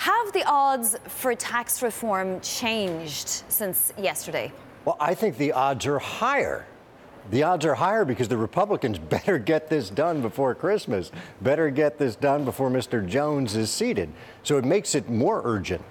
Have the odds for tax reform changed since yesterday? Well, I think the odds are higher. The odds are higher because the Republicans better get this done before Christmas, better get this done before Mr. Jones is seated. So it makes it more urgent.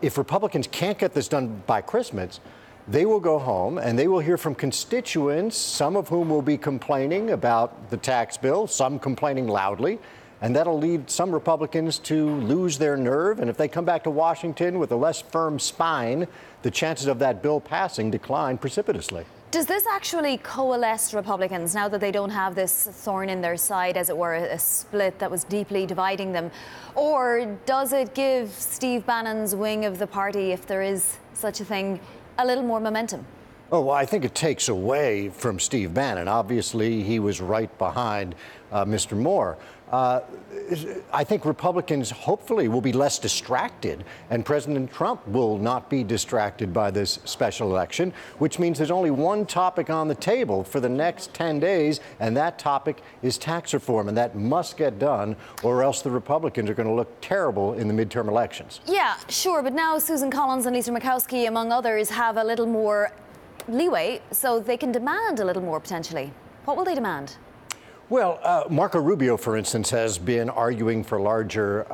If Republicans can't get this done by Christmas, they will go home and they will hear from constituents, some of whom will be complaining about the tax bill, some complaining loudly. And that'll lead some Republicans to lose their nerve. And if they come back to Washington with a less firm spine, the chances of that bill passing decline precipitously. Does this actually coalesce Republicans now that they don't have this thorn in their side, as it were, a split that was deeply dividing them? Or does it give Steve Bannon's wing of the party, if there is such a thing, a little more momentum? Oh, well, I think it takes away from Steve Bannon. Obviously, he was right behind Mr. Moore. I think Republicans hopefully will be less distracted, and President Trump will not be distracted by this special election, which means there's only one topic on the table for the next 10 days, and that topic is tax reform, and that must get done, or else the Republicans are going to look terrible in the midterm elections. Yeah, sure, but now Susan Collins and Lisa Murkowski, among others, have a little more leeway, so they can demand a little more potentially. What will they demand? Well, Marco Rubio, for instance, has been arguing for larger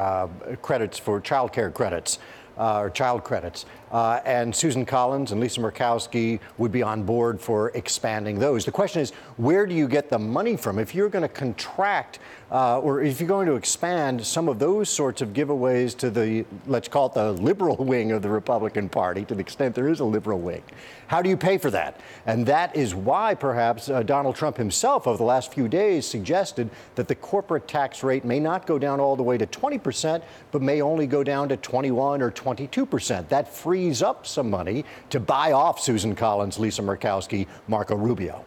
credits for child care credits. Or child credits. And Susan Collins and Lisa Murkowski would be on board for expanding those. The question is, where do you get the money from? If you're going to contract or if you're going to expand some of those sorts of giveaways to the, let's call it the liberal wing of the Republican Party, to the extent there is a liberal wing, how do you pay for that? And that is why perhaps Donald Trump himself over the last few days suggested that the corporate tax rate may not go down all the way to 20%, but may only go down to 21 or 22%. That frees up some money to buy off Susan Collins, Lisa Murkowski, Marco Rubio.